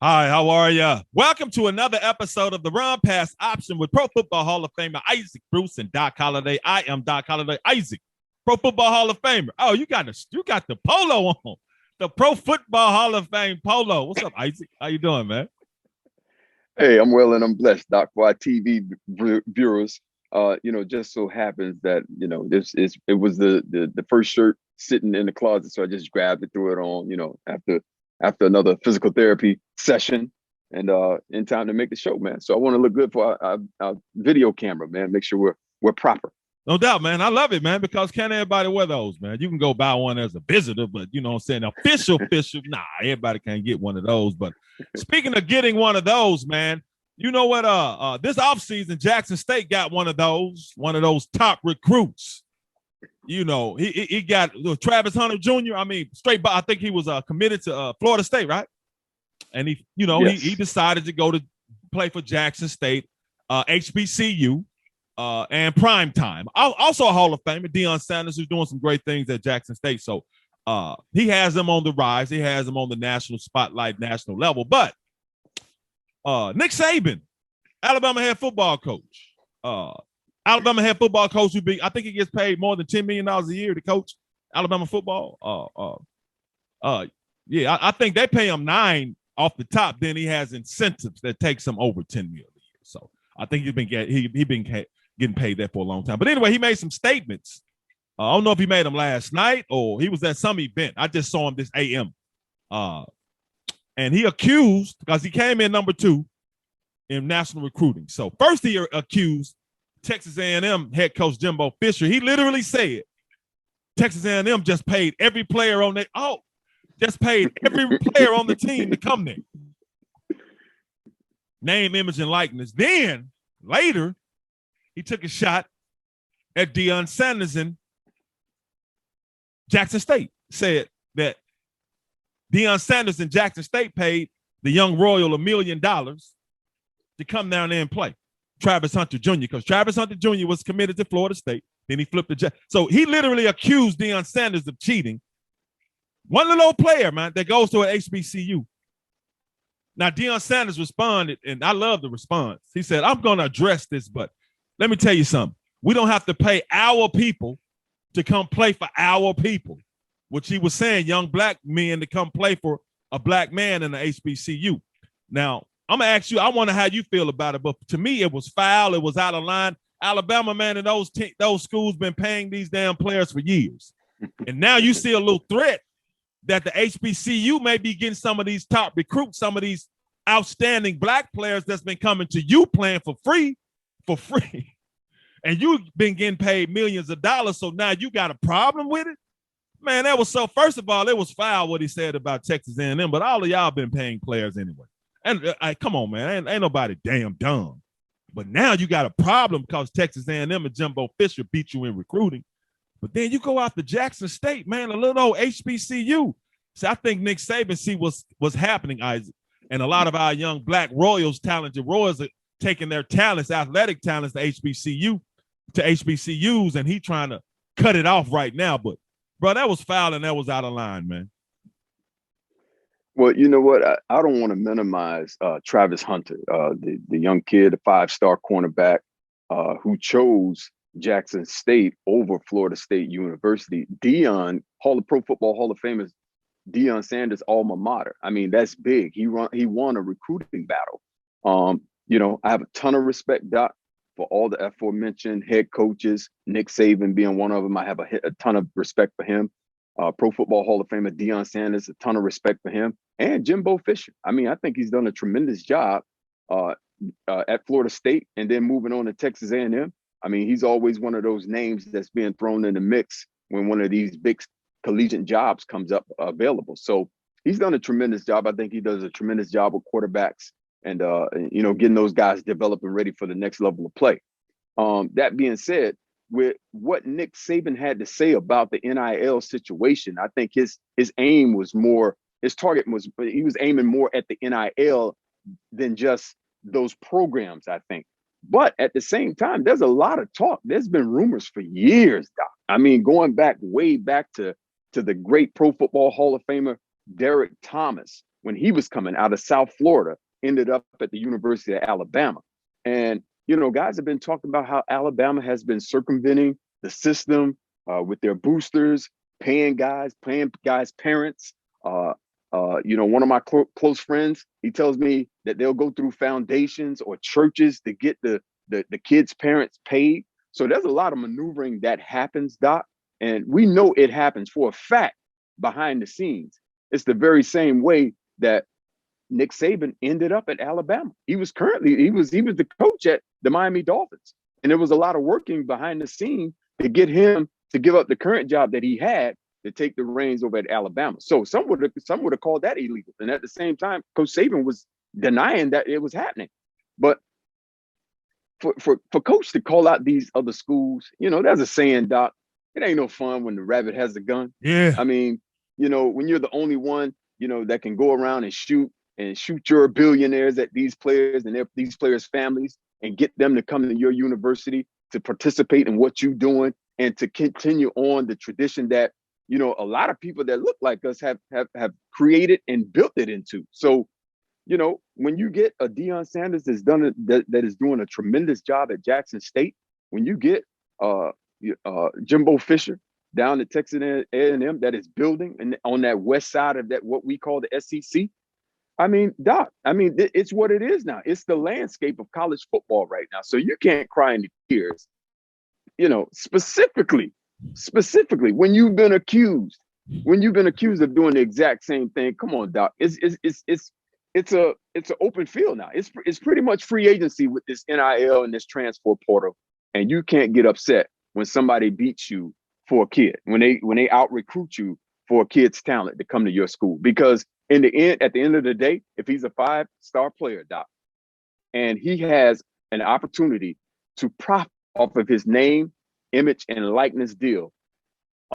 Hi, how are you? Welcome to another episode of the Run Pass Option with Pro Football Hall of Famer Isaac Bruce and Doc Holliday. I am Doc Holliday. Isaac, Pro Football Hall of Famer. Oh, you got the polo on, the Pro Football Hall of Fame polo. What's up, Isaac? How you doing, man? Hey, I'm well and I'm blessed, Doc. For our TV viewers, just so happens that it was the first shirt sitting in the closet, so I just grabbed it, threw it on, after another physical therapy session, and in time to make the show, man. So I want to look good for our video camera, man. Make sure we're proper. No doubt, man. I love it, man, because can't everybody wear those, man? You can go buy one as a visitor, but you know what I'm saying? Official, nah, everybody can't get one of those. But speaking of getting one of those, man, you know what? This offseason, Jackson State got one of those top recruits. You know, he got Travis Hunter Jr. I mean, I think he was committed to Florida State, right? And he Yes. decided to go to play for Jackson State, HBCU. And prime time. Also a Hall of Famer, Deion Sanders, who's doing some great things at Jackson State. So he has them on the rise. He has them on the national spotlight, national level. But Nick Saban, Alabama head football coach. Alabama head football coach I think he gets paid more than $10 million a year to coach Alabama football. I think they pay him 9 off the top. Then he has incentives that takes him over 10 million a year. So I think he's been getting paid that for a long time. But anyway, he made some statements. I don't know if he made them last night or he was at some event. I just saw him this AM. And he accused, because he came in number 2 in national recruiting. So first he accused Texas A&M head coach Jimbo Fisher. He literally said Texas A&M just paid every player on just paid every player on the team to come there. Name, image, and likeness. Then later, he took a shot at Deion Sanders in Jackson State. Said that Deion Sanders in Jackson State paid the young Royal $1 million to come down there and play. Travis Hunter Jr., because Travis Hunter Jr. was committed to Florida State. Then he flipped the So he literally accused Deion Sanders of cheating. One little player, man, that goes to an HBCU. Now, Deion Sanders responded, and I love the response. He said, I'm going to address this, but let me tell you something. We don't have to pay our people to come play for our people, which he was saying, young black men to come play for a black man in the HBCU. Now, I'm going to ask you, I wonder how you feel about it, but to me, it was foul. It was out of line. Alabama, man, and those schools been paying these damn players for years. And now you see a little threat that the HBCU may be getting some of these top recruits, some of these outstanding black players that's been coming to you playing for free. And you've been getting paid millions of dollars, so now you got a problem with it? Man, that was so, first of all, it was foul what he said about Texas A&M, but all of y'all been paying players anyway. And come on, man, ain't nobody damn dumb. But now you got a problem because Texas A&M and Jimbo Fisher beat you in recruiting. But then you go out to Jackson State, man, a little old HBCU. So I think Nick Saban see what's happening, Isaac. And a lot of our young black Royals, talented Royals, are taking their talents, athletic talents to HBCUs, and he trying to cut it off right now. But, bro, that was foul and that was out of line, man. Well, you know what? I don't want to minimize Travis Hunter, the young kid, a 5-star cornerback who chose Jackson State over Florida State University. Pro Football Hall of Famers, Deion Sanders' alma mater. I mean, that's big. He won a recruiting battle. I have a ton of respect, Doc, for all the aforementioned head coaches, Nick Saban being one of them. I have a ton of respect for him. Pro Football Hall of Famer Deion Sanders, a ton of respect for him. And Jimbo Fisher. I mean, I think he's done a tremendous job at Florida State and then moving on to Texas A&M. I mean, he's always one of those names that's being thrown in the mix when one of these big collegiate jobs comes up available. So he's done a tremendous job. I think he does a tremendous job with quarterbacks and getting those guys developed and ready for the next level of play. That being said, with what Nick Saban had to say about the NIL situation, I think his aim was more, his target was, he was aiming more at the NIL than just those programs, I think. But at the same time, there's a lot of talk. There's been rumors for years, Doc. I mean, way back to the great Pro Football Hall of Famer Derek Thomas when he was coming out of South Florida, ended up at the University of Alabama. And, you know, guys have been talking about how Alabama has been circumventing the system with their boosters, paying guys' parents. You know, one of my close friends, he tells me that they'll go through foundations or churches to get the kids' parents paid. So there's a lot of maneuvering that happens, Doc. And we know it happens for a fact behind the scenes. It's the very same way that Nick Saban ended up at Alabama. He was the coach at the Miami Dolphins. And there was a lot of working behind the scene to get him to give up the current job that he had to take the reins over at Alabama. So some would have called that illegal. And at the same time, Coach Saban was denying that it was happening. But for Coach to call out these other schools, you know, there's a saying, Doc, it ain't no fun when the rabbit has the gun. Yeah. I mean, you know, when you're the only one, you know, that can go around and shoot your billionaires at these players and these players' families and get them to come to your university to participate in what you're doing and to continue on the tradition that, you know, a lot of people that look like us have created and built it into. So, you know, when you get a Deion Sanders that is doing a tremendous job at Jackson State, when you get Jimbo Fisher down at Texas A&M that is building and on that west side of that what we call the SEC. I mean, Doc, it's what it is now. It's the landscape of college football right now. So you can't cry into tears, you know, specifically when you've been accused of doing the exact same thing. Come on, Doc. It's an open field now. It's pretty much free agency with this NIL and this transfer portal. And you can't get upset when somebody beats you for a kid, when they out recruit you for a kid's talent to come to your school. Because at the end of the day, if he's a 5-star player, Doc, and he has an opportunity to profit off of his name, image, and likeness deal,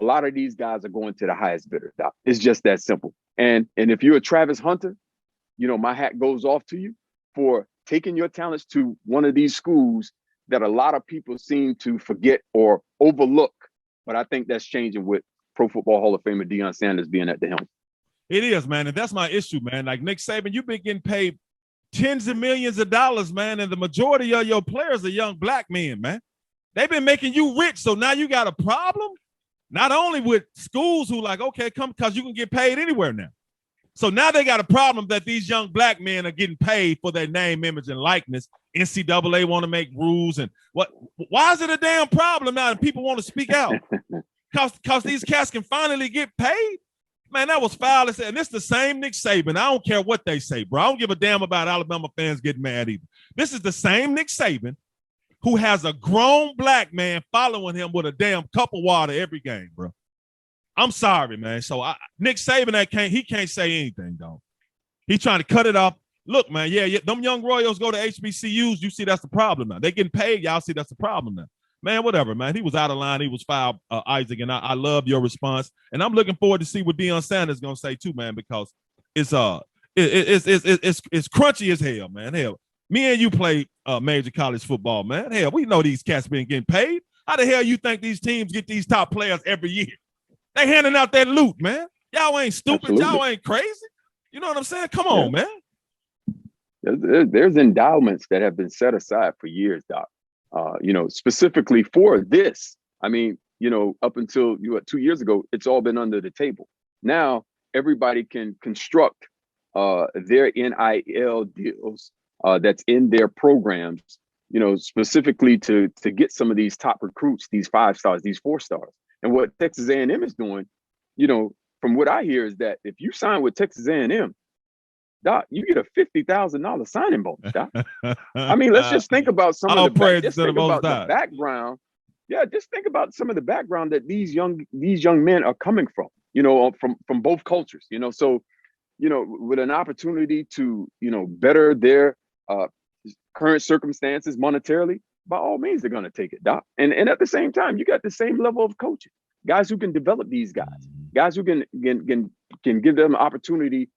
a lot of these guys are going to the highest bidder, Doc. It's just that simple. And if you're a Travis Hunter, you know, my hat goes off to you for taking your talents to one of these schools that a lot of people seem to forget or overlook. But I think that's changing with Pro Football Hall of Famer Deion Sanders being at the helm. It is, man. And that's my issue, man. Like Nick Saban, you've been getting paid tens of millions of dollars, man. And the majority of your players are young black men, man. They've been making you rich. So now you got a problem, not only with schools who like, okay, come because you can get paid anywhere now. So now they got a problem that these young black men are getting paid for their name, image, and likeness. NCAA want to make rules and what? Why is it a damn problem now that people want to speak out? Because these cats can finally get paid? Man, that was foul. And it's the same Nick Saban. I don't care what they say, bro. I don't give a damn about Alabama fans getting mad either. This is the same Nick Saban who has a grown black man following him with a damn cup of water every game, bro. I'm sorry, man. So Nick Saban, he can't say anything, though. He's trying to cut it off. Look, man, yeah, them young Royals go to HBCUs. You see that's the problem now. They getting paid. Y'all see that's the problem now. Man, whatever, man. He was out of line. He was fouled, Isaac, and I love your response. And I'm looking forward to see what Deion Sanders is going to say too, man, because it's crunchy as hell, man. Hell, me and you play major college football, man. Hell, we know these cats been getting paid. How the hell you think these teams get these top players every year? They handing out that loot, man. Y'all ain't stupid. Absolutely. Y'all ain't crazy. You know what I'm saying? Come on, man. There's endowments that have been set aside for years, Doc. You know, specifically for this. I mean, you know, up until 2 years ago, it's all been under the table. Now everybody can construct their NIL deals that's in their programs, you know, specifically to get some of these top recruits, these 5 stars, these 4 stars. And what Texas A&M is doing, you know, from what I hear is that if you sign with Texas A&M, Doc, you get a $50,000 signing bonus, Doc. I mean, let's just think about some of the background. Yeah, just think about some of the background that these young men are coming from, you know, from both cultures, you know. So, you know, with an opportunity to, you know, better their current circumstances monetarily, by all means, they're going to take it, Doc. And at the same time, you got the same level of coaching, guys who can develop these guys who can give them an opportunity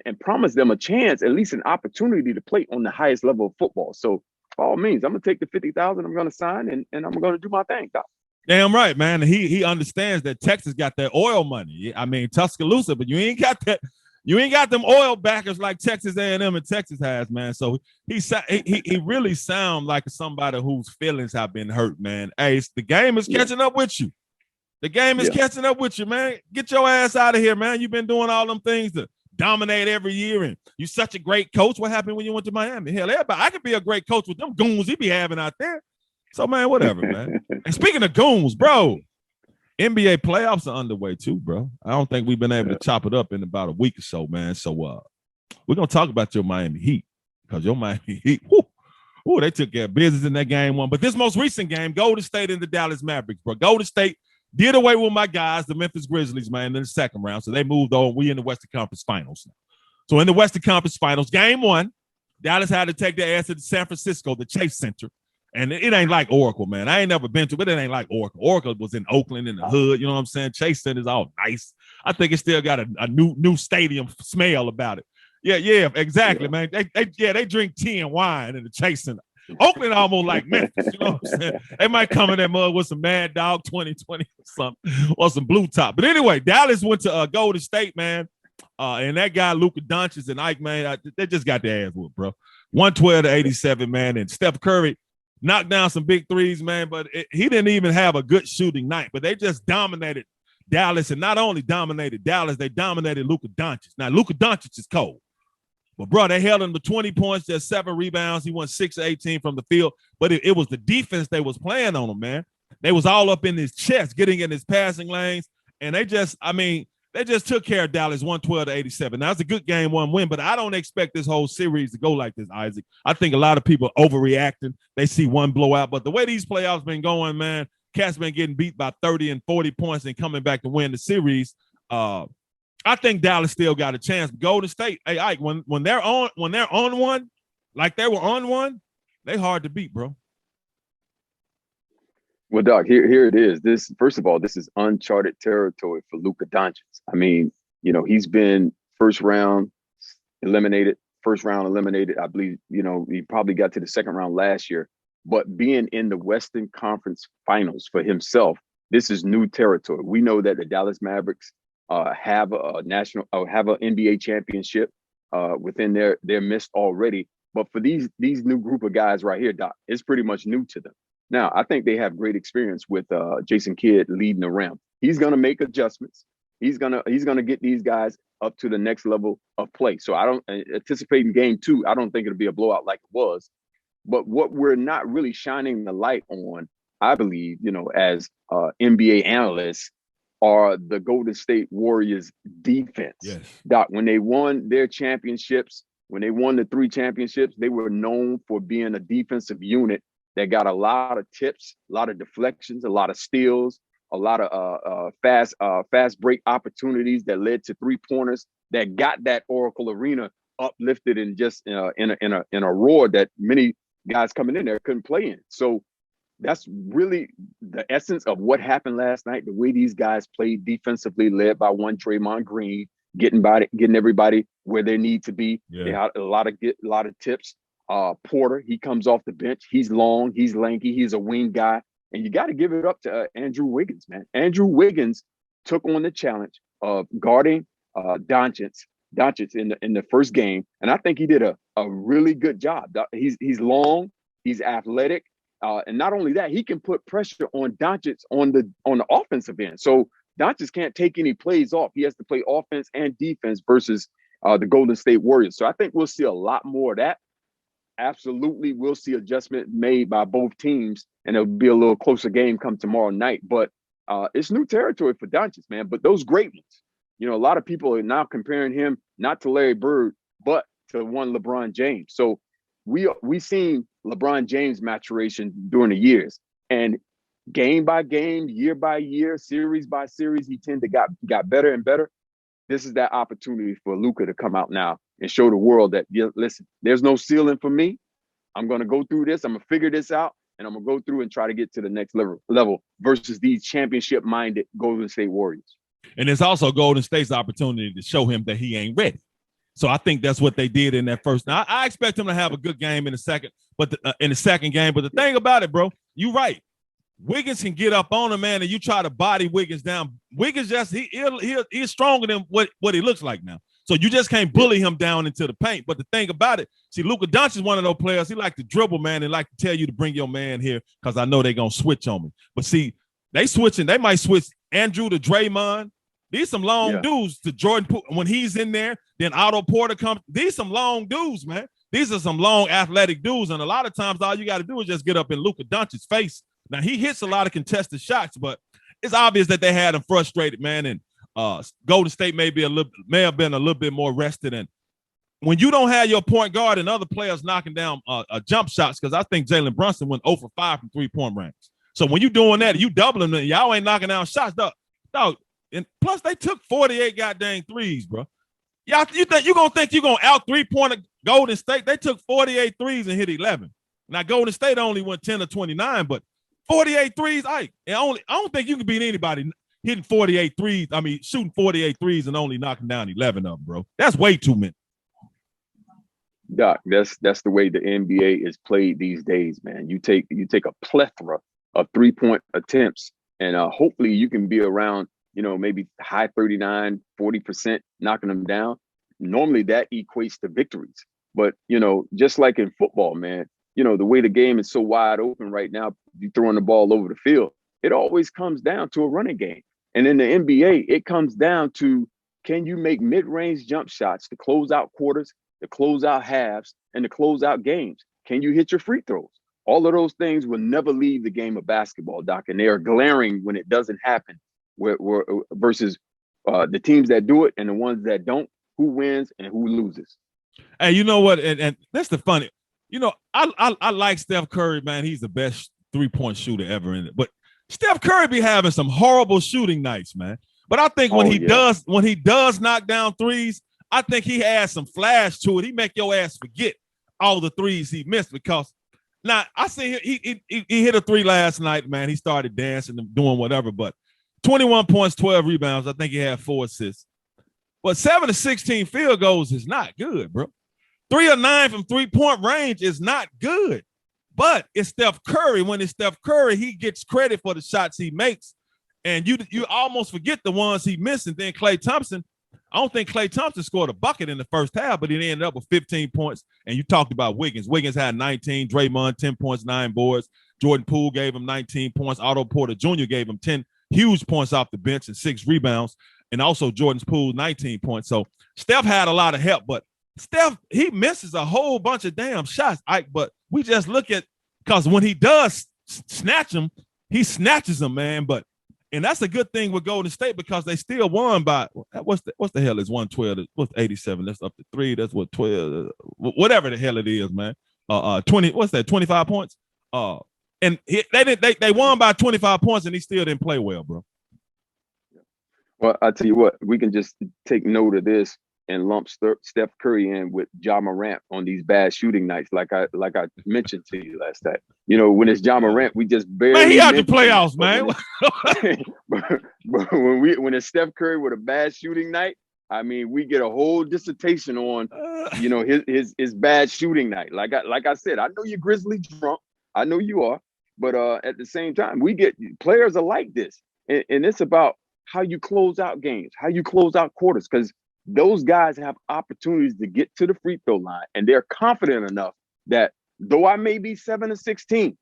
and promise them a chance, at least an opportunity to play on the highest level of football. So by all means, I'm going to take the $50,000. I'm going to sign and I'm going to do my thing, Doc. Damn right, man. He understands that Texas got that oil money. I mean, Tuscaloosa, but you ain't got that. You ain't got them oil backers like Texas A&M and Texas has, man. So he really sounds like somebody whose feelings have been hurt, man. Hey, the game is catching up with you. The game is catching up with you, man. Get your ass out of here, man. You've been doing all them things to dominate every year, and you're such a great coach. What happened when you went to Miami? Hell, everybody, I could be a great coach with them goons he be having out there. So, man, whatever, man. And speaking of goons, bro, NBA playoffs are underway too, bro. I don't think we've been able to chop it up in about a week or so, man. So we're going to talk about your Miami Heat because your Miami Heat, they took care of business in that game one. But this most recent game, Golden State and the Dallas Mavericks, bro. Golden State did away with my guys, the Memphis Grizzlies, man, in the second round. So they moved on. We in the Western Conference Finals now. So in the Western Conference Finals, game one, Dallas had to take their ass to San Francisco, the Chase Center. And it ain't like Oracle, man. I ain't never been to, but it ain't like Oracle. Oracle was in Oakland in the hood. You know what I'm saying? Chase Center's all nice. I think it still got a new stadium smell about it. Yeah, exactly, man. They drink tea and wine in the Chase Center. Oakland almost like Memphis, you know what I'm saying? They might come in that mug with some Mad Dog 2020 or something, or some Blue Top. But anyway, Dallas went to Golden State, man. And that guy, Luka Doncic and Ike, man, they just got their ass whooped, bro. 112-87, man. And Steph Curry knocked down some big threes, man, but he didn't even have a good shooting night. But they just dominated Dallas, and not only dominated Dallas, they dominated Luka Doncic. Now, Luka Doncic is cold. But, bro, they held him to 20 points, just 7 rebounds. He won 6-18 from the field. But it was the defense they was playing on him, man. They was all up in his chest, getting in his passing lanes. And they just took care of Dallas 112-87. Now, it's a good game, one win, but I don't expect this whole series to go like this, Isaac. I think a lot of people overreacting. They see one blowout. But the way these playoffs been going, man, Cat's been getting beat by 30 and 40 points and coming back to win the series. I think Dallas still got a chance. Golden State, hey, Ike, when they're on one, like they were on one, they hard to beat, bro. Well, Doc, here it is. This, first of all, this is uncharted territory for Luka Doncic. I mean, he's been first round eliminated. I believe, he probably got to the second round last year. But being in the Western Conference Finals for himself, this is new territory. We know that the Dallas Mavericks have an NBA championship within their midst already. But for these new group of guys right here, Doc, it's pretty much new to them. Now, I think they have great experience with Jason Kidd leading the rim. He's going to make adjustments. He's gonna get these guys up to the next level of play. So I don't anticipate in game 2. I don't think it'll be a blowout like it was. But what we're not really shining the light on, I believe, as NBA analysts, are the Golden State Warriors defense. Yes. Doc, when they won their championships, when they won the 3 championships, they were known for being a defensive unit that got a lot of tips, a lot of deflections, a lot of steals, a lot of fast break opportunities that led to 3-pointers that got that Oracle Arena uplifted and just in a roar that many guys coming in there couldn't play in. So that's really the essence of what happened last night. The way these guys played defensively, led by one Draymond Green, getting everybody where they need to be. Yeah. They had a lot of tips. Porter, he comes off the bench. He's long, he's lanky, he's a wing guy. And you got to give it up to Andrew Wiggins, man. Andrew Wiggins took on the challenge of guarding Doncic in the first game, and I think he did a really good job. He's long, he's athletic, and not only that, he can put pressure on Doncic on the offensive end. So Doncic can't take any plays off. He has to play offense and defense versus the Golden State Warriors. So I think we'll see a lot more of that. Absolutely, we'll see adjustment made by both teams, and it'll be a little closer game come tomorrow night. But it's new territory for Doncic, man. But those great ones, a lot of people are now comparing him not to Larry Bird, but to one LeBron James. So we seen LeBron James maturation during the years, and game by game, year by year, series by series, he tended to got better and better. This is that opportunity for Luka to come out now and show the world that, listen, there's no ceiling for me. I'm going to go through this. I'm going to figure this out, and I'm going to go through and try to get to the next level versus these championship-minded Golden State Warriors. And it's also Golden State's opportunity to show him that he ain't ready. So I think that's what they did in that first. Now, I expect him to have a good game in the second, but in the second game. But the thing about it, bro, you're right. Wiggins can get up on him, man, and you try to body Wiggins down. Wiggins he's stronger than what he looks like now. So you just can't bully him down into the paint. But the thing about it, see, Luka Doncic is one of those players. He like to dribble, man, and like to tell you to bring your man here because I know they're going to switch on me. But see, they switching. They might switch Andrew to Draymond. These some long dudes to Jordan when he's in there. Then Otto Porter comes. These some long dudes, man. These are some long athletic dudes. And a lot of times all you got to do is just get up in Luka Doncic's face. Now, he hits a lot of contested shots, but it's obvious that they had him frustrated, man. And Golden State may have been a little bit more rested. And when you don't have your point guard and other players knocking down jump shots, because I think Jalen Brunson went 0 for 5 from 3-point range. So when you doing that, you doubling them, y'all ain't knocking down shots, dog. And plus they took 48 goddamn threes, bro. Y'all, you think you're gonna out 3-point Golden State? They took 48 threes and hit 11. Now Golden State only went 10 or 29, but 48 threes, I don't think you can beat anybody hitting 48 threes. I mean, shooting 48 threes and only knocking down 11 of them, bro. That's way too many. Doc, that's the way the NBA is played these days, man. You take a plethora of 3-point attempts, and hopefully you can be around, maybe high 39, 40% knocking them down. Normally that equates to victories. But, just like in football, man, the way the game is so wide open right now, you throwing the ball over the field, it always comes down to a running game. And in the NBA, it comes down to, can you make mid-range jump shots to close out quarters, to close out halves, and to close out games? Can you hit your free throws? All of those things will never leave the game of basketball, Doc, and they are glaring when it doesn't happen versus the teams that do it and the ones that don't, who wins and who loses. Hey, you know what? And that's the funny. I like Steph Curry, man. He's the best 3-point shooter ever in it. But Steph Curry be having some horrible shooting nights, man. But I think when he does knock down threes, I think he has some flash to it. He make your ass forget all the threes he missed because now I see he hit a 3 last night, man. He started dancing and doing whatever, but 21 points, 12 rebounds. I think he had 4 assists. But 7 of 16 field goals is not good, bro. 3 of 9 from 3-point range is not good. But it's Steph Curry. When it's Steph Curry, he gets credit for the shots he makes. And you almost forget the ones he missed. And then Klay Thompson, I don't think Klay Thompson scored a bucket in the first half, but he ended up with 15 points. And you talked about Wiggins. Wiggins had 19, Draymond 10 points, 9 boards. Jordan Poole gave him 19 points. Otto Porter Jr. gave him 10 huge points off the bench and 6 rebounds. And also Jordan Poole 19 points. So Steph had a lot of help, but Steph, he misses a whole bunch of damn shots, Ike, but we just look at, because when he does snatch them, he snatches them, man. And that's a good thing with Golden State because they still won by, what's the hell is 112? What's 87? That's up to 3. That's what 12, whatever the hell it is, man. 20, what's that, 25 points? And they won by 25 points and he still didn't play well, bro. Well, I tell you what, we can just take note of this and lump Steph Curry in with Ja Morant on these bad shooting nights, like I mentioned to you last night. When it's Ja Morant, we just barely. Man, he out the playoffs, man. But when it's Steph Curry with a bad shooting night, I mean, we get a whole dissertation on, his bad shooting night. Like I said, I know you're Grizzly drunk. I know you are, but at the same time, we get players are like this, and it's about how you close out games, how you close out quarters, because those guys have opportunities to get to the free throw line, and they're confident enough that though I may be 7 of 16,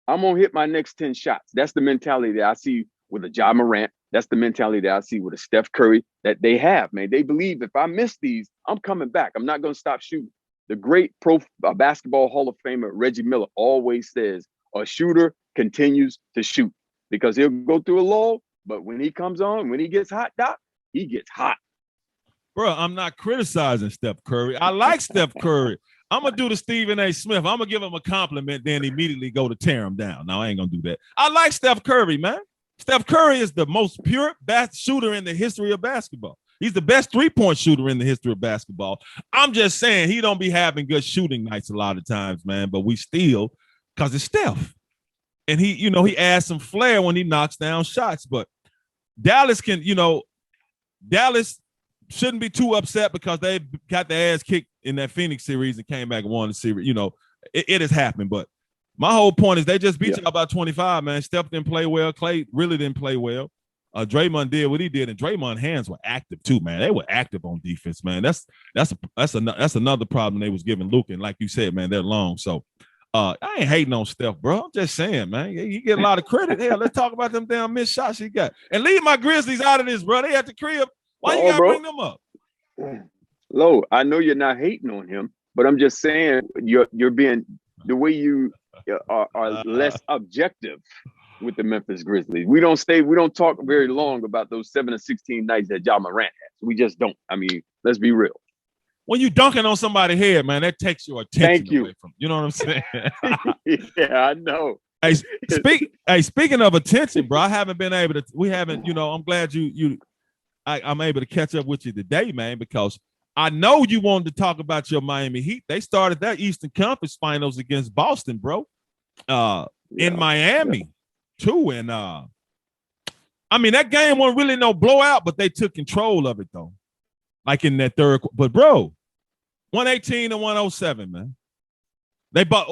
I'm gonna hit my next 10 shots. That's the mentality that I see with a Ja Morant. That's the mentality that I see with a Steph Curry that they have, man. They believe if I miss these, I'm coming back. I'm not gonna stop shooting. The great basketball Hall of Famer Reggie Miller always says a shooter continues to shoot because he'll go through a lull, but when he comes on, when he gets hot, Doc, he gets hot. Bro, I'm not criticizing Steph Curry. I like Steph Curry. I'm going to do the Stephen A. Smith. I'm going to give him a compliment, then immediately go to tear him down. No, I ain't going to do that. I like Steph Curry, man. Steph Curry is the most pure best shooter in the history of basketball. He's the best 3-point shooter in the history of basketball. I'm just saying he don't be having good shooting nights a lot of times, man, but we still, because it's Steph. And he adds some flair when he knocks down shots. But Dallas shouldn't be too upset because they got their ass kicked in that Phoenix series and came back and won the series. It has happened. But my whole point is they just beat y'all by 25, man. Steph didn't play well. Klay really didn't play well. Draymond did what he did, and Draymond's hands were active too, man. They were active on defense, man. That's another problem they was giving Luka, and like you said, man, they're long. So I ain't hating on Steph, bro. I'm just saying, man, you get a lot of credit. Hell, let's talk about them damn missed shots he got, and leave my Grizzlies out of this, bro. They at the crib. Why you gotta bring them up? Lo, I know you're not hating on him, but I'm just saying you're being the way you are less objective with the Memphis Grizzlies. We don't talk very long about those 7-16 nights that Ja Morant has. We just don't. I mean, let's be real. When you dunking on somebody's head, man, that takes your attention away from you know what I'm saying? Yeah, I know. Speaking of attention, bro, I haven't been able to. We haven't, I'm glad I'm able to catch up with you today, man, because I know you wanted to talk about your Miami Heat. They started their Eastern Conference Finals against Boston, bro, in Miami, too. And I mean, that game wasn't really no blowout, but they took control of it, though, like in that third. But, bro, 118 to 107, man. They bought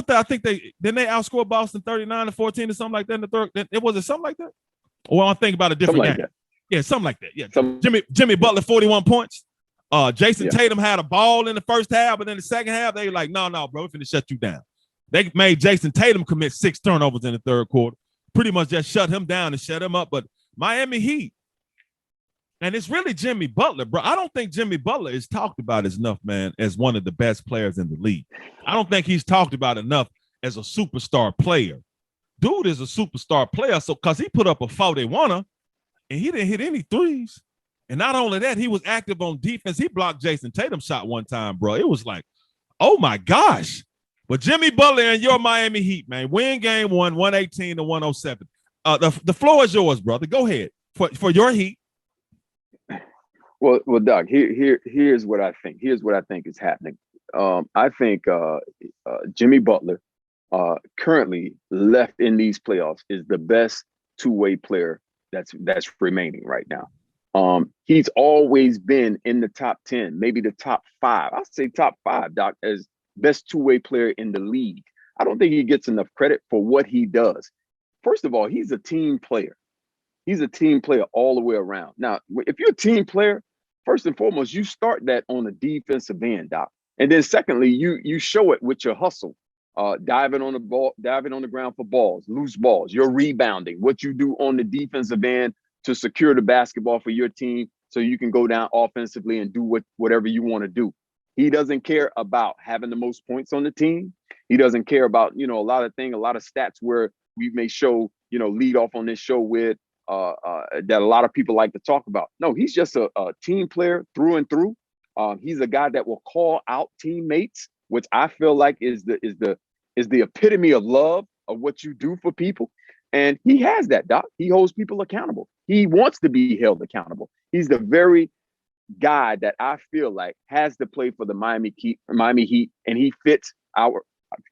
I think they outscore Boston 39-14 or something like that in the third. It was something like that. Well, I'm thinking about a different game. Yeah, something like that. Yeah, Jimmy Butler 41 points. Jason Tatum had a ball in the first half, but in the second half they were like, no, bro, we're finna shut you down. They made Jason Tatum commit 6 turnovers in the third quarter. Pretty much just shut him down and shut him up. But Miami Heat, and it's really Jimmy Butler, bro. I don't think Jimmy Butler is talked about enough, man, as one of the best players in the league. I don't think he's talked about enough as a superstar player. Dude is a superstar player, so because he put up a 40-1er, and he didn't hit any threes. And not only that, he was active on defense. He blocked Jason Tatum's shot one time, bro. It was like, oh, my gosh. But Jimmy Butler and your Miami Heat, man, win game 1, 118 to 107. The floor is yours, brother. Go ahead for your Heat. Well, Doc, here's what I think. Here's what I think is happening. I think Jimmy Butler, currently left in these playoffs, is the best two-way player that's remaining right now. He's always been in the top 10, maybe the top 5. I'll say top 5, Doc, as best two-way player in the league. I don't think he gets enough credit for what he does. First of all, he's a team player. He's a team player all the way around. Now, if you're a team player, first and foremost, you start that on the defensive end, Doc. And then secondly, you show it with your hustle. Diving on the ball, diving on the ground for balls, loose balls, your rebounding, what you do on the defensive end to secure the basketball for your team so you can go down offensively and do whatever you want to do. He doesn't care about having the most points on the team. He doesn't care about, a lot of stats where we may show, lead off on this show with that a lot of people like to talk about. No, he's just a team player through and through. He's a guy that will call out teammates, which I feel like is the epitome of love of what you do for people. And he has that, Doc. He holds people accountable. He wants to be held accountable. He's the very guy that I feel like has to play for the Miami Heat, and he fits our,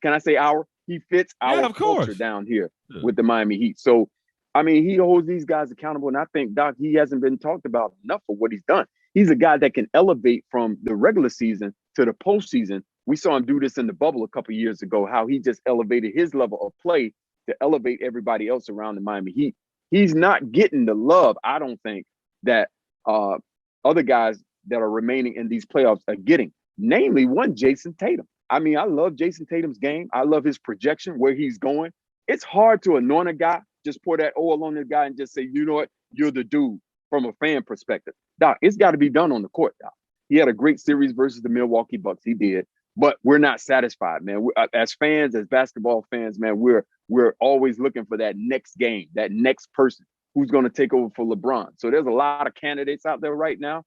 can I say our? He fits our culture down here with the Miami Heat. So, I mean, he holds these guys accountable. And I think, Doc, he hasn't been talked about enough for what he's done. He's a guy that can elevate from the regular season to the postseason. We saw him do this in the bubble a couple of years ago, how he just elevated his level of play to elevate everybody else around the Miami Heat. He's not getting the love, I don't think, that other guys that are remaining in these playoffs are getting. Namely, one, Jason Tatum. I mean, I love Jason Tatum's game. I love his projection, where he's going. It's hard to anoint a guy, just pour that oil on the guy and just say, you know what, you're the dude from a fan perspective. Doc, it's got to be done on the court, Doc. He had a great series versus the Milwaukee Bucks. He did. But we're not satisfied, man. As fans, as basketball fans, man, we're always looking for that next game, that next person who's going to take over for LeBron. So there's a lot of candidates out there right now.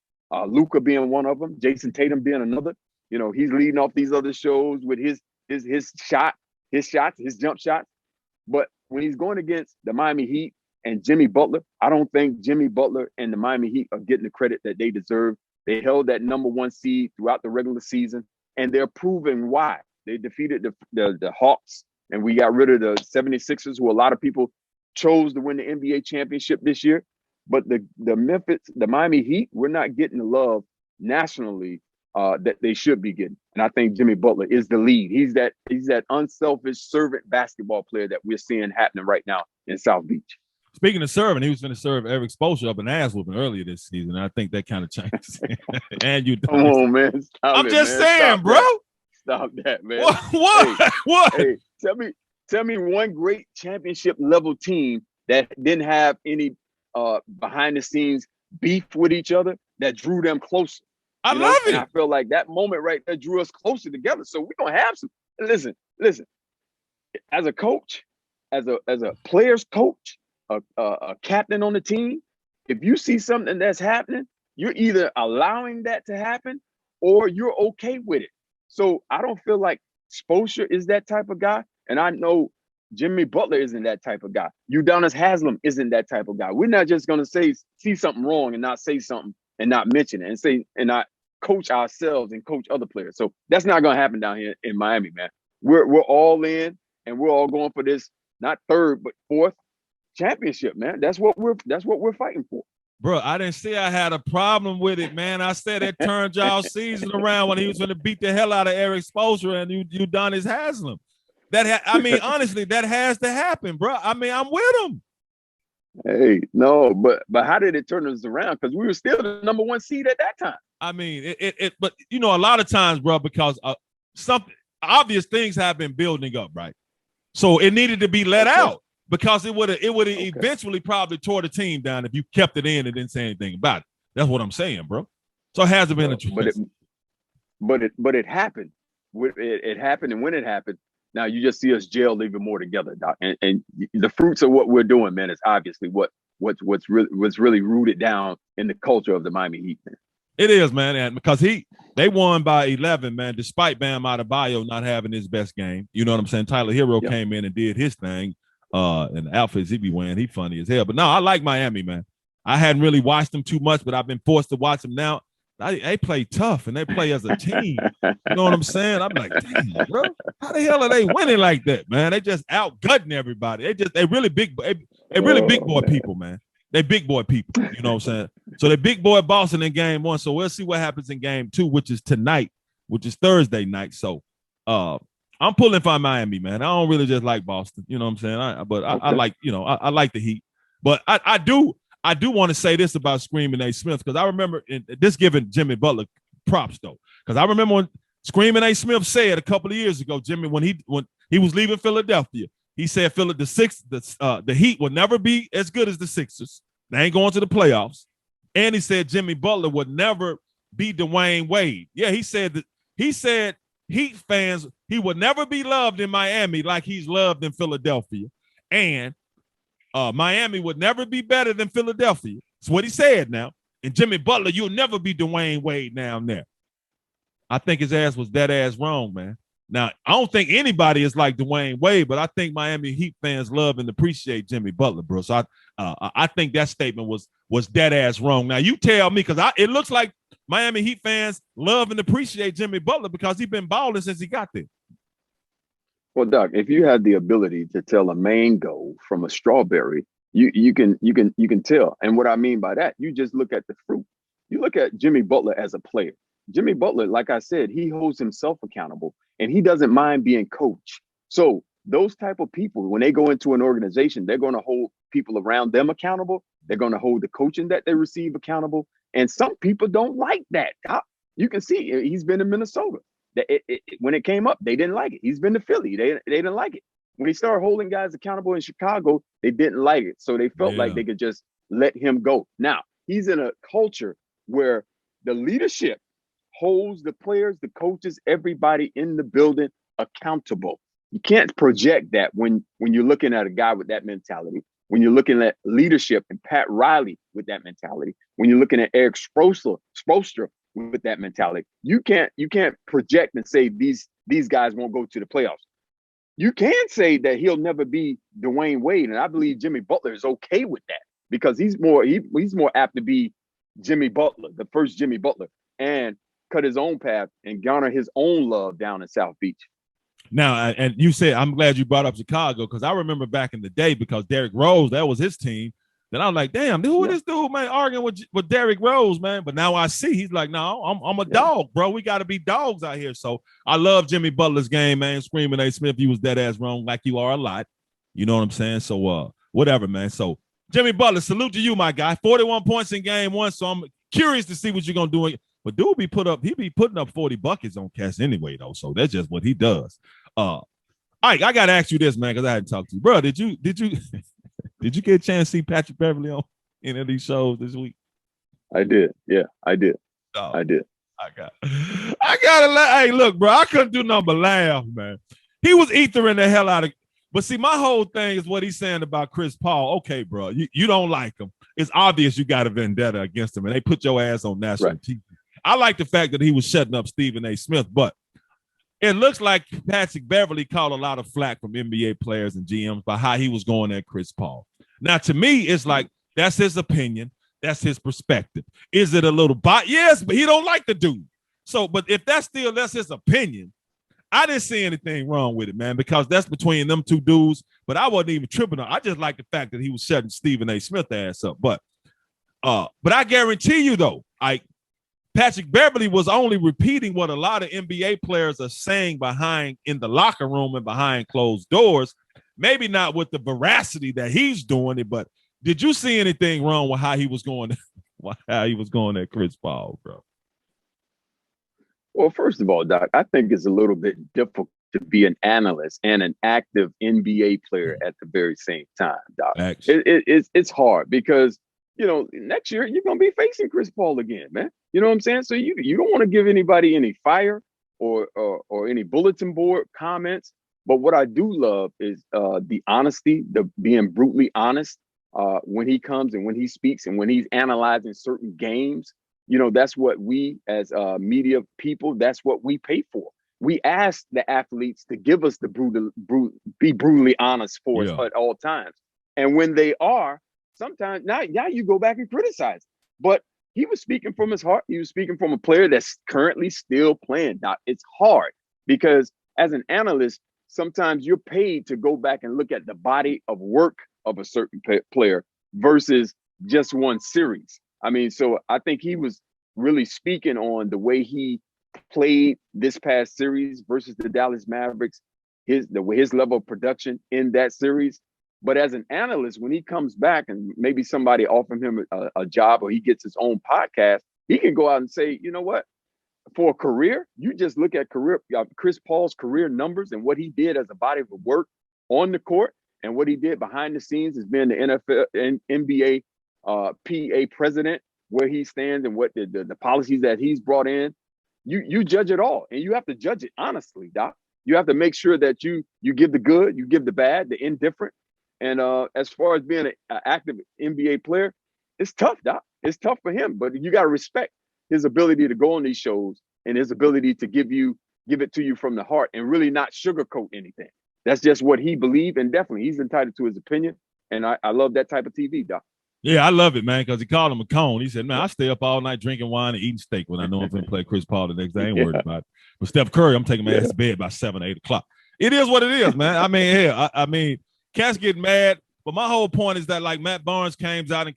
Luka being one of them, Jason Tatum being another. He's leading off these other shows with his shots, his jump shots. But when he's going against the Miami Heat and Jimmy Butler, I don't think Jimmy Butler and the Miami Heat are getting the credit that they deserve. They held that number 1 seed throughout the regular season, and they're proving why. They defeated the Hawks, and we got rid of the 76ers, who a lot of people chose to win the NBA championship this year. But the Miami Heat, we're not getting the love nationally that they should be getting. And I think Jimmy Butler is the lead. He's that unselfish servant basketball player that we're seeing happening right now in South Beach. Speaking of serving, he was going to serve Eric Spoelstra up an ass whooping earlier this season. I think that kind of changed. And you come on, man. I'm just saying, bro. Stop that, man. What? Hey, what? Hey, tell me one great championship level team that didn't have any behind the scenes beef with each other that drew them closer. I love it. And I feel like that moment right there drew us closer together. So we're gonna have some. Listen. As a coach, as a player's coach, a captain on the team, if you see something that's happening, you're either allowing that to happen or you're okay with it. So I don't feel like Spoelstra is that type of guy, and I know Jimmy Butler isn't that type of guy. Udonis Haslem isn't that type of guy. We're not just gonna see something wrong and not say something and not mention it and not coach ourselves and coach other players. So that's not gonna happen down here in Miami, man. We're all in and we're all going for this, not third, but fourth championship, man. That's what we're fighting for. Bro, I didn't say I had a problem with it, man. I said it turned y'all season around when he was going to beat the hell out of Eric Spoelstra and Udonis Haslem. Honestly, that has to happen, bro. I'm with him. Hey, no, but how did it turn us around? Because we were still the number one seed at that time. But a lot of times, bro, because something obvious things have been building up, right? So it needed to be let out because it would have eventually probably tore the team down if you kept it in and didn't say anything about it. That's what I'm saying, bro. So it hasn't been a choice. But it happened. It happened, and when it happened, now you just see us gel even more together, Doc. And the fruits of what we're doing, man, is obviously what's really rooted down in the culture of the Miami Heat, man. It is, man, and because they won by 11, man, despite Bam Adebayo not having his best game. You know what I'm saying? Tyler Hero came in and did his thing. And the outfits he be wearing, he funny as hell. But no, I like Miami, man. I hadn't really watched them too much, but I've been forced to watch them now. They play tough and they play as a team. You know what I'm saying? I'm like, damn, bro, how the hell are they winning like that, man? They just outgutting everybody. They really big boy people, man. They big boy people, you know what I'm saying? So they big boy bossing in game one. So we'll see what happens in game two, which is tonight, which is Thursday night. So I'm pulling for Miami, man. I don't really just like Boston, you know what I'm saying? I like, I like the Heat. But I do want to say this about Screaming A. Smith, because I remember this giving Jimmy Butler props, though. Because I remember when Screaming A. Smith said a couple of years ago, Jimmy, when he was leaving Philadelphia, he said the Heat will never be as good as the Sixers. They ain't going to the playoffs. And he said Jimmy Butler would never be Dwayne Wade. Yeah, he said Heat fans, he would never be loved in Miami like he's loved in Philadelphia. And Miami would never be better than Philadelphia. That's what he said now. And Jimmy Butler, you'll never be Dwayne Wade down there. I think his ass was dead ass wrong, man. Now, I don't think anybody is like Dwayne Wade, but I think Miami Heat fans love and appreciate Jimmy Butler, bro. So I think that statement was dead ass wrong. Now, you tell me, because it looks like Miami Heat fans love and appreciate Jimmy Butler because he's been balling since he got there. Well, Doc, if you have the ability to tell a mango from a strawberry, you can tell. And what I mean by that, you just look at the fruit. You look at Jimmy Butler as a player. Jimmy Butler, like I said, he holds himself accountable and he doesn't mind being coached. So those type of people, when they go into an organization, they're going to hold people around them accountable. They're going to hold the coaching that they receive accountable. And some people don't like that. You can see he's been in Minnesota. When it came up, they didn't like it. He's been to Philly. They didn't like it. When he started holding guys accountable in Chicago, they didn't like it. So they felt like they could just let him go. Now, he's in a culture where the leadership holds the players, the coaches, everybody in the building accountable. You can't project that when you're looking at a guy with that mentality, when you're looking at leadership and Pat Riley with that mentality, when you're looking at Eric Spoelstra with that mentality. You can't project and say these guys won't go to the playoffs. You can say that he'll never be Dwayne Wade, and I believe Jimmy Butler is okay with that because he's more apt to be Jimmy Butler, the first Jimmy Butler, and cut his own path and garner his own love down in South Beach. Now, and you said, I'm glad you brought up Chicago because I remember back in the day because Derrick Rose, that was his team. Then I'm like, damn, who is this dude, man, arguing with Derrick Rose, man? But now I see he's like, no, I'm a dog, bro. We got to be dogs out here. So I love Jimmy Butler's game, man. Screaming A. Smith, you was dead ass wrong like you are a lot. You know what I'm saying? So whatever, man. So Jimmy Butler, salute to you, my guy. 41 points in game one, so I'm curious to see what you're going to do. But dude he be putting up 40 buckets on cats anyway, though, so that's just what he does. All right, I got to ask you this, man, because I hadn't talked to you. Bro, did you did you get a chance to see Patrick Beverly on any of these shows this week? I did. Yeah, I did. Oh, I did. I gotta laugh. Hey, look, bro, I couldn't do nothing but laugh, man. He was ethering the hell out of. But see, my whole thing is what he's saying about Chris Paul. Okay, bro, you don't like him. It's obvious you got a vendetta against him, and they put your ass on national TV. I like the fact that he was shutting up Stephen A. Smith, but it looks like Patrick Beverly caught a lot of flack from NBA players and GMs by how he was going at Chris Paul. Now, to me, it's like that's his opinion. That's his perspective. Is it a little bot? Yes, but he don't like the dude. So, but if that's his opinion, I didn't see anything wrong with it, man, because that's between them two dudes. But I wasn't even tripping on. I just like the fact that he was shutting Stephen A. Smith ass up. But I guarantee you though, Patrick Beverly was only repeating what a lot of NBA players are saying behind in the locker room and behind closed doors. Maybe not with the veracity that he's doing it, but did you see anything wrong with how he was going at Chris Paul, bro? Well, first of all, Doc, I think it's a little bit difficult to be an analyst and an active NBA player at the very same time, Doc. It's hard because, next year you're going to be facing Chris Paul again, man. You know what I'm saying? So you don't want to give anybody any fire or any bulletin board comments. But what I do love is the honesty, the being brutally honest when he comes and when he speaks and when he's analyzing certain games. That's what we as media people, that's what we pay for. We ask the athletes to give us be brutally honest for us at all times. And when they are, sometimes now you go back and criticize. But he was speaking from his heart. He was speaking from a player that's currently still playing. Doc, it's hard because as an analyst, sometimes you're paid to go back and look at the body of work of a certain player versus just one series. I mean, so I think he was really speaking on the way he played this past series versus the Dallas Mavericks, his level of production in that series. But as an analyst, when he comes back and maybe somebody offers him a job or he gets his own podcast, he can go out and say, you know what? For a career, you just look at Chris Paul's career numbers and what he did as a body of work on the court and what he did behind the scenes as being the NFL and NBA PA president, where he stands and what the policies that he's brought in. You judge it all, and you have to judge it honestly, Doc. You have to make sure that you give the good, you give the bad, the indifferent. And as far as being an active NBA player, it's tough, Doc. It's tough for him, but you got to respect his ability to go on these shows and his ability to give it to you from the heart and really not sugarcoat anything. That's just what he believed, and definitely he's entitled to his opinion. And I love that type of TV, Doc. Yeah, I love it, man, because he called him a cone. He said, man, I stay up all night drinking wine and eating steak when I know I'm going to play Chris Paul the next day. I ain't worried about it. But Steph Curry, I'm taking my ass to bed by 7 or 8 o'clock. It is what it is, man. I mean, hell, I mean, cats get mad. But my whole point is that, like, Matt Barnes came out and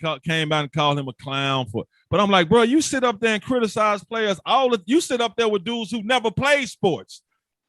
called him a clown for. But I'm like, bro, you sit up there and criticize players. You sit up there with dudes who never played sports,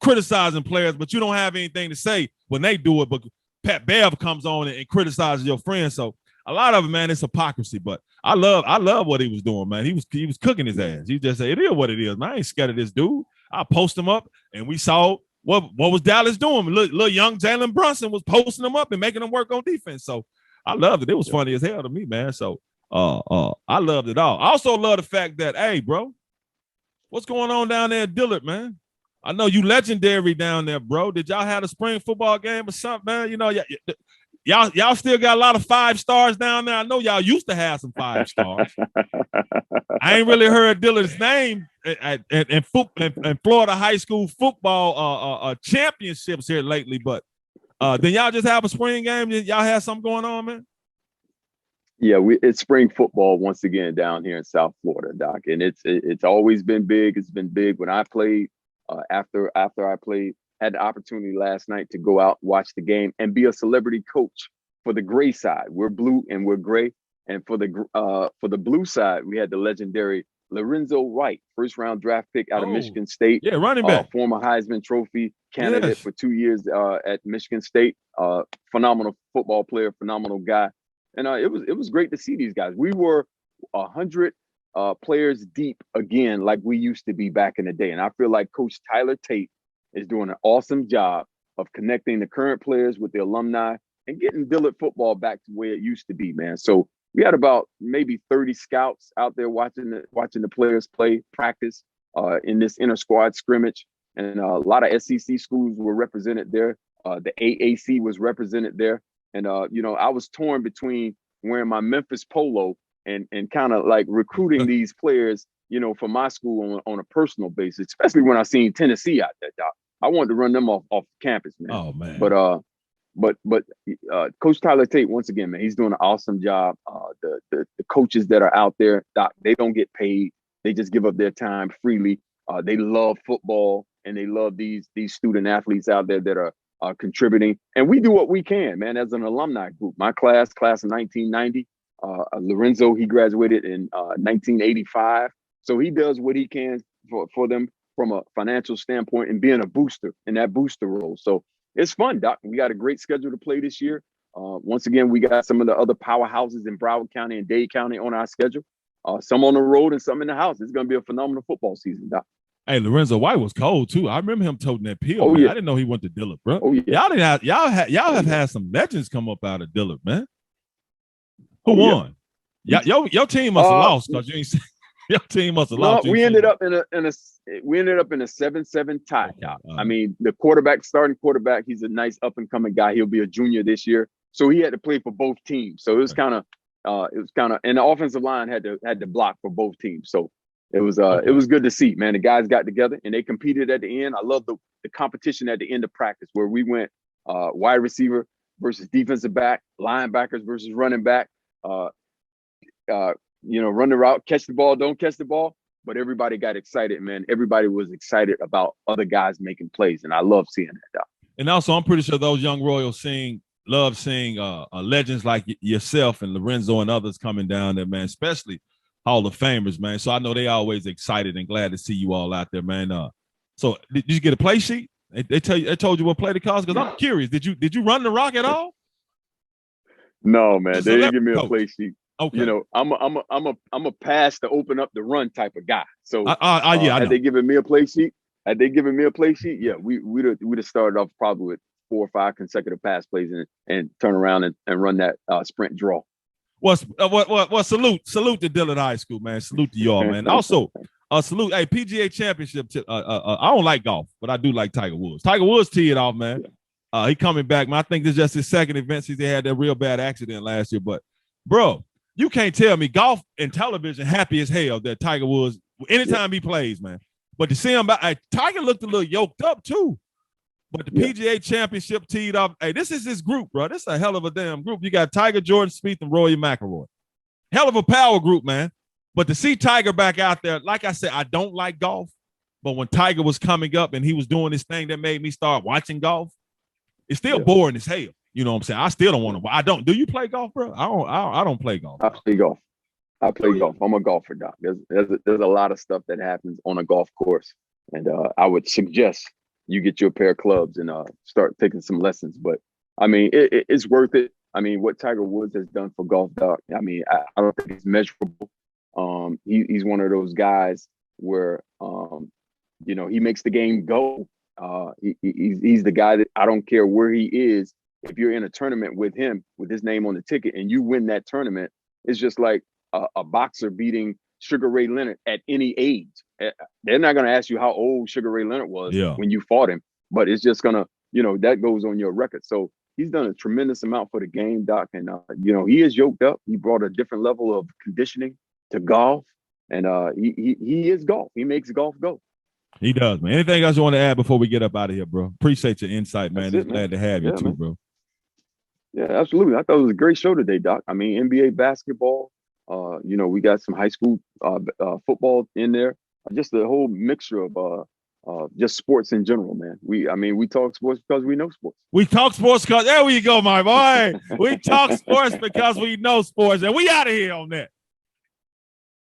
criticizing players, but you don't have anything to say when they do it. But Pat Bev comes on and criticizes your friend. So a lot of it, man, it's hypocrisy. But I love what he was doing, man. He was cooking his ass. He just said, it is what it is, man. I ain't scared of this dude. I post him up, and we saw what was Dallas doing. Little young Jalen Brunson was posting them up and making them work on defense. So I loved it. It was funny as hell to me, man. So I loved it all. I also love the fact that, hey, bro, what's going on down there at Dillard, man? I know you legendary down there, bro. Did y'all have a spring football game or something, man? You know, y'all still got a lot of 5 stars down there. I know y'all used to have some 5 stars. I ain't really heard Dillard's name in Florida high school football championships here lately, but then y'all just have a spring game? Y'all have something going on, man? Yeah, it's spring football once again down here in South Florida, Doc, and it's always been big. It's been big when I played. After I played, had the opportunity last night to go out, watch the game, and be a celebrity coach for the gray side. We're blue and we're gray, and for the blue side, we had the legendary Lorenzo Wright, first-round draft pick out of Michigan State. Yeah, running back, former Heisman Trophy candidate for 2 years at Michigan State. Phenomenal football player, phenomenal guy. And it was great to see these guys. We were 100 players deep again, like we used to be back in the day. And I feel like Coach Tyler Tate is doing an awesome job of connecting the current players with the alumni and getting Dillard football back to where it used to be, man. So we had about maybe 30 scouts out there watching the players play, practice in this inter squad scrimmage. And a lot of SEC schools were represented there. The AAC was represented there. And, I was torn between wearing my Memphis polo and kind of like recruiting these players, for my school on a personal basis, especially when I seen Tennessee out there, Doc. I wanted to run them off campus, man. Oh, man. But Coach Tyler Tate, once again, man, he's doing an awesome job. The coaches that are out there, Doc, they don't get paid. They just give up their time freely. They love football, and they love these student athletes out there that are contributing. And we do what we can, man, as an alumni group. My class of 1990, Lorenzo, he graduated in 1985. So he does what he can for them from a financial standpoint and being a booster in that booster role. So it's fun, Doc. We got a great schedule to play this year. Once again, we got some of the other powerhouses in Broward County and Dade County on our schedule. Some on the road and some in the house. It's going to be a phenomenal football season, Doc. Hey, Lorenzo White was cold too. I remember him toting that pill. Oh, man. yeah. I didn't know he went to Dillard, bro. Oh, yeah. Y'all have had some legends come up out of Dillard, man. Who won? Yeah. Your team must have lost because you ain't. Your team must have lost. We ended up in a 7-7 tie. Okay. I mean, the starting quarterback, he's a nice up and coming guy. He'll be a junior this year, so he had to play for both teams. So it was kind of, and the offensive line had to block for both teams. So it was good to see, man. The guys got together and they competed at the end. I love the competition at the end of practice where we went wide receiver versus defensive back, linebackers versus running back. Run the route, catch the ball, don't catch the ball. But everybody got excited, man. Everybody was excited about other guys making plays, and I love seeing that, Doc. And also, I'm pretty sure those young Royals love seeing legends like yourself and Lorenzo and others coming down there, man, especially Hall of Famers, man. So I know they always excited and glad to see you all out there, man. So did you get a play sheet? They told you what play to call? Because I'm curious. Did you run the rock at all? No, man. They didn't give me a play sheet. Okay. I'm a pass to open up the run type of guy. So had they given me a play sheet? Yeah, we'd have started off probably with 4 or 5 consecutive pass plays and turn around and run that sprint draw. Salute to Dillard High School, man. Salute to y'all, man. Also, salute, hey, PGA Championship. I don't like golf, but I do like Tiger Woods. Tiger Woods teed it off, man. He coming back, man. I think this is just his second event since he had that real bad accident last year. But, bro, you can't tell me golf and television happy as hell that Tiger Woods anytime he plays, man. But to see him, Tiger looked a little yoked up too. But the PGA Championship teed off. Hey, this is his group, bro. This is a hell of a damn group. You got Tiger, Jordan Spieth, and Rory McIlroy. Hell of a power group, man. But to see Tiger back out there, like I said, I don't like golf. But when Tiger was coming up and he was doing this thing that made me start watching golf, it's still boring as hell. You know what I'm saying? I still don't want to. I don't. Do you play golf, bro? I don't play golf. I play golf. I'm a golfer, Doc. There's a lot of stuff that happens on a golf course, and I would suggest you get you a pair of clubs and start taking some lessons. But I mean, it's worth it. I mean, what Tiger Woods has done for golf, Doc. I mean, I don't think it's measurable. He's one of those guys where he makes the game go. He's the guy that I don't care where he is. If you're in a tournament with him, with his name on the ticket, and you win that tournament, it's just like a boxer beating Sugar Ray Leonard at any age. They're not going to ask you how old Sugar Ray Leonard was when you fought him, but it's just going to, that goes on your record. So he's done a tremendous amount for the game, Doc. And, he is yoked up. He brought a different level of conditioning to golf. And he is golf. He makes golf go. He does, man. Anything else you want to add before we get up out of here, bro? Appreciate your insight, man. That's it, glad to have you too, man. Bro. Yeah, absolutely. I thought it was a great show today, Doc. I mean, NBA basketball, we got some high school football in there. Just the whole mixture of just sports in general, man. We talk sports because we know sports. We talk sports because there you go, my boy. We talk sports because we know sports, and we out of here on that.